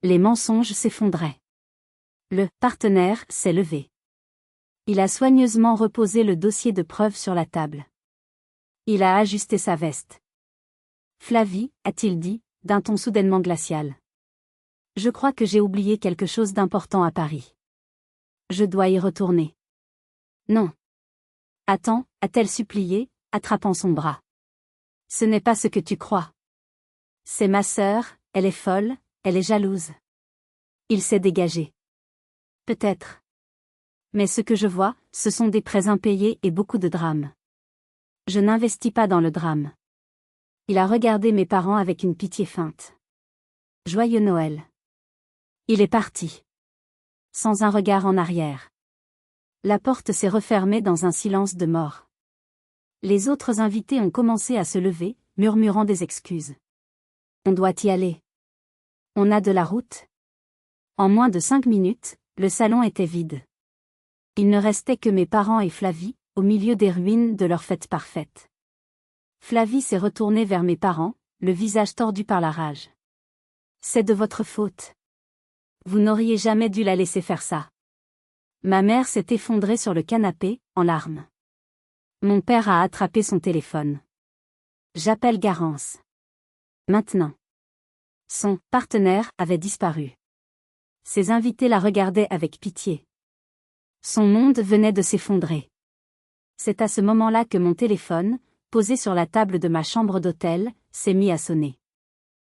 Les mensonges s'effondraient. Le partenaire s'est levé. Il a soigneusement reposé le dossier de preuves sur la table. Il a ajusté sa veste. Flavie, a-t-il dit, d'un ton soudainement glacial. Je crois que j'ai oublié quelque chose d'important à Paris. Je dois y retourner. Non. Attends, a-t-elle supplié, attrapant son bras. Ce n'est pas ce que tu crois. C'est ma sœur, elle est folle, elle est jalouse. Il s'est dégagé. Peut-être. Mais ce que je vois, ce sont des prêts impayés et beaucoup de drames. Je n'investis pas dans le drame. Il a regardé mes parents avec une pitié feinte. Joyeux Noël. Il est parti. Sans un regard en arrière. La porte s'est refermée dans un silence de mort. Les autres invités ont commencé à se lever, murmurant des excuses. On doit y aller. On a de la route. En moins de 5 minutes, le salon était vide. Il ne restait que mes parents et Flavie, au milieu des ruines de leur fête parfaite. Flavie s'est retournée vers mes parents, le visage tordu par la rage. C'est de votre faute. Vous n'auriez jamais dû la laisser faire ça. Ma mère s'est effondrée sur le canapé, en larmes. Mon père a attrapé son téléphone. J'appelle Garance. Maintenant. Son partenaire avait disparu. Ses invités la regardaient avec pitié. Son monde venait de s'effondrer. C'est à ce moment-là que mon téléphone, posé sur la table de ma chambre d'hôtel, s'est mis à sonner.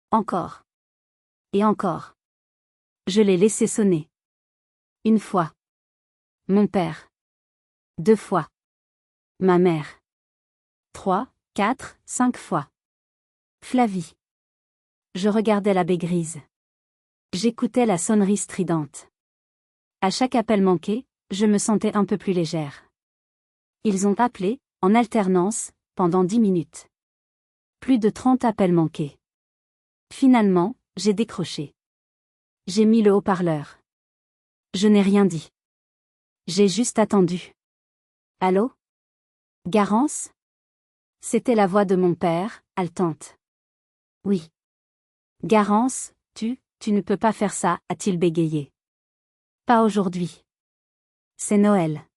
Encore. Et encore. Je l'ai laissé sonner. Une fois. Mon père. 2 fois. Ma mère. 3, 4, 5 fois. Flavie. Je regardais la baie grise. J'écoutais la sonnerie stridente. À chaque appel manqué, je me sentais un peu plus légère. Ils ont appelé, en alternance, pendant 10 minutes. Plus de 30 appels manqués. Finalement, j'ai décroché. J'ai mis le haut-parleur. Je n'ai rien dit. J'ai juste attendu. Allô? Garance? C'était la voix de mon père, haletante. Oui. Garance, tu ne peux pas faire ça, a-t-il bégayé. Pas aujourd'hui. C'est Noël.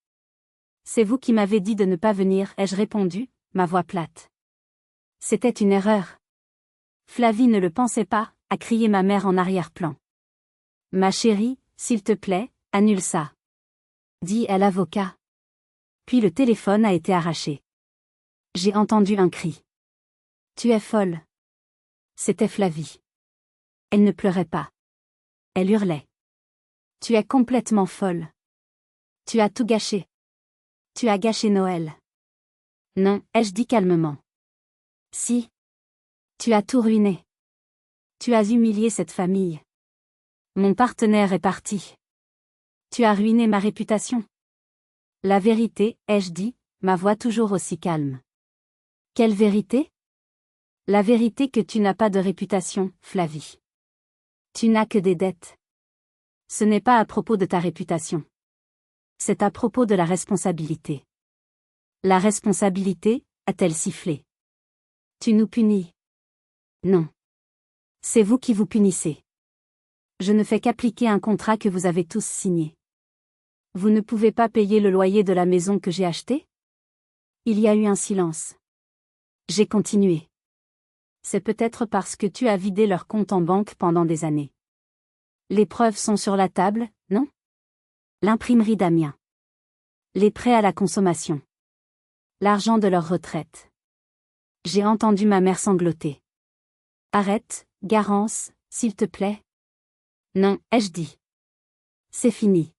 C'est vous qui m'avez dit de ne pas venir, ai-je répondu, ma voix plate. C'était une erreur. Flavie ne le pensait pas, a crié ma mère en arrière-plan. Ma chérie, s'il te plaît, annule ça. Dit à l'avocat. Puis le téléphone a été arraché. J'ai entendu un cri. Tu es folle. C'était Flavie. Elle ne pleurait pas. Elle hurlait. Tu es complètement folle. Tu as tout gâché. Tu as gâché Noël. Non, ai-je dit calmement. Si. Tu as tout ruiné. Tu as humilié cette famille. Mon partenaire est parti. Tu as ruiné ma réputation. La vérité, ai-je dit, ma voix toujours aussi calme. Quelle vérité? La vérité que tu n'as pas de réputation, Flavie. Tu n'as que des dettes. Ce n'est pas à propos de ta réputation. C'est à propos de la responsabilité. La responsabilité, a-t-elle sifflé. Tu nous punis. Non. C'est vous qui vous punissez. Je ne fais qu'appliquer un contrat que vous avez tous signé. Vous ne pouvez pas payer le loyer de la maison que j'ai achetée? Il y a eu un silence. J'ai continué. C'est peut-être parce que tu as vidé leur compte en banque pendant des années. Les preuves sont sur la table, non? L'imprimerie d'Amiens. Les prêts à la consommation. L'argent de leur retraite. J'ai entendu ma mère sangloter. Arrête, Garance, s'il te plaît. Non, ai-je dit. C'est fini.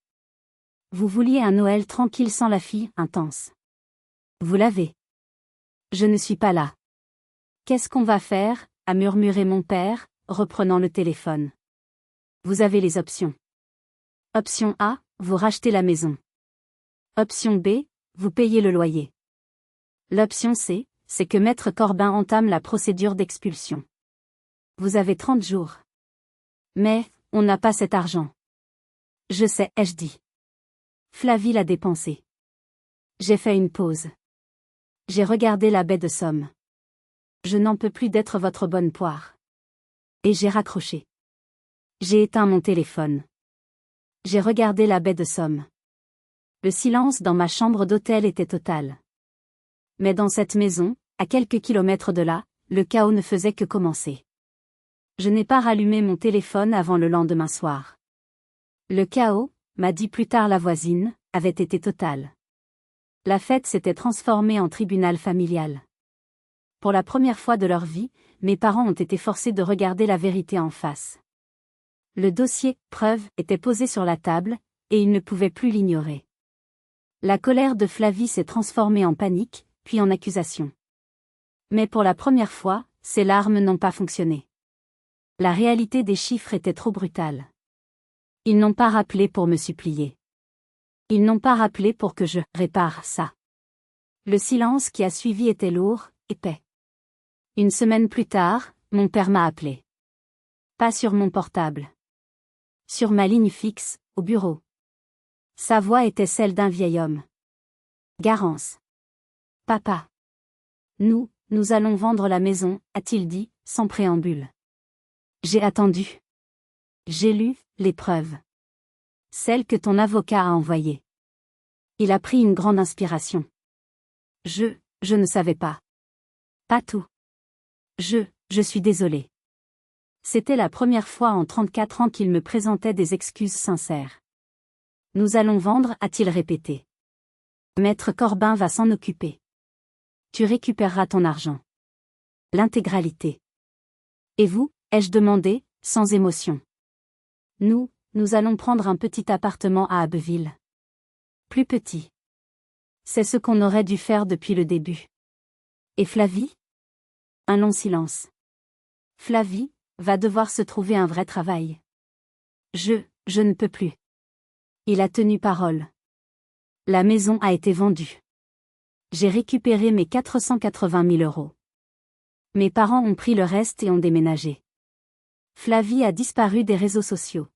Vous vouliez un Noël tranquille sans la fille intense. Vous l'avez. Je ne suis pas là. Qu'est-ce qu'on va faire, a murmuré mon père, reprenant le téléphone. Vous avez les options. Option A, vous rachetez la maison. Option B, vous payez le loyer. L'option C, c'est que Maître Corbin entame la procédure d'expulsion. Vous avez 30 jours. Mais, on n'a pas cet argent. Je sais, ai-je dit. Flavie l'a dépensé. J'ai fait une pause. J'ai regardé la baie de Somme. Je n'en peux plus d'être votre bonne poire. Et j'ai raccroché. J'ai éteint mon téléphone. J'ai regardé la baie de Somme. Le silence dans ma chambre d'hôtel était total. Mais dans cette maison, à quelques kilomètres de là, le chaos ne faisait que commencer. Je n'ai pas rallumé mon téléphone avant le lendemain soir. Le chaos, m'a dit plus tard la voisine, avait été total. La fête s'était transformée en tribunal familial. Pour la première fois de leur vie, mes parents ont été forcés de regarder la vérité en face. Le dossier « preuve » était posé sur la table, et ils ne pouvaient plus l'ignorer. La colère de Flavie s'est transformée en panique, puis en accusation. Mais pour la première fois, ses larmes n'ont pas fonctionné. La réalité des chiffres était trop brutale. Ils n'ont pas rappelé pour me supplier. Ils n'ont pas rappelé pour que je répare ça. Le silence qui a suivi était lourd, épais. Une semaine plus tard, mon père m'a appelé. Pas sur mon portable. Sur ma ligne fixe, au bureau. Sa voix était celle d'un vieil homme. Garance. Papa. Nous allons vendre la maison, a-t-il dit, sans préambule. J'ai attendu. J'ai lu les preuves. Celles que ton avocat a envoyées. Il a pris une grande inspiration. Je ne savais pas. Pas tout. Je suis désolé. C'était la première fois en 34 ans qu'il me présentait des excuses sincères. Nous allons vendre, a-t-il répété. Maître Corbin va s'en occuper. Tu récupéreras ton argent. L'intégralité. Et vous, ai-je demandé, sans émotion. Nous allons prendre un petit appartement à Abbeville. Plus petit. C'est ce qu'on aurait dû faire depuis le début. Et Flavie? Un long silence. Flavie va devoir se trouver un vrai travail. Je ne peux plus. Il a tenu parole. La maison a été vendue. J'ai récupéré mes 480 000 euros. Mes parents ont pris le reste et ont déménagé. Flavie a disparu des réseaux sociaux.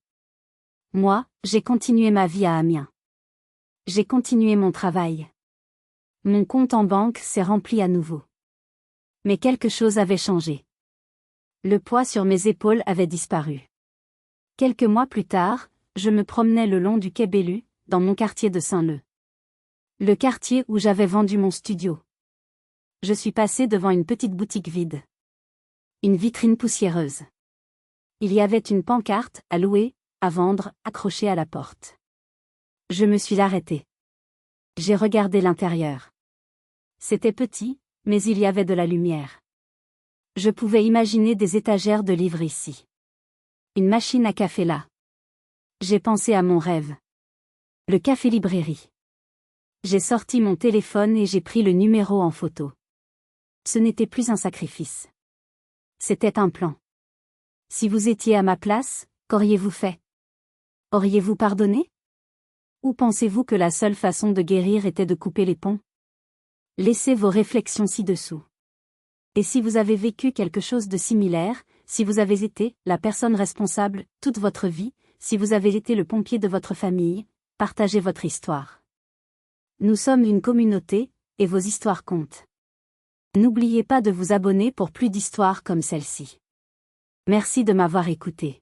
Moi, j'ai continué ma vie à Amiens. J'ai continué mon travail. Mon compte en banque s'est rempli à nouveau. Mais quelque chose avait changé. Le poids sur mes épaules avait disparu. Quelques mois plus tard, je me promenais le long du quai Bellu, dans mon quartier de Saint-Leu. Le quartier où j'avais vendu mon studio. Je suis passé devant une petite boutique vide. Une vitrine poussiéreuse. Il y avait une pancarte, à louer, à vendre, accrochée à la porte. Je me suis arrêté. J'ai regardé l'intérieur. C'était petit, mais il y avait de la lumière. Je pouvais imaginer des étagères de livres ici. Une machine à café là. J'ai pensé à mon rêve. Le café-librairie. J'ai sorti mon téléphone et j'ai pris le numéro en photo. Ce n'était plus un sacrifice. C'était un plan. Si vous étiez à ma place, qu'auriez-vous fait? Auriez-vous pardonné? Ou pensez-vous que la seule façon de guérir était de couper les ponts? Laissez vos réflexions ci-dessous. Et si vous avez vécu quelque chose de similaire, si vous avez été la personne responsable toute votre vie, si vous avez été le pompier de votre famille, partagez votre histoire. Nous sommes une communauté, et vos histoires comptent. N'oubliez pas de vous abonner pour plus d'histoires comme celle-ci. Merci de m'avoir écouté.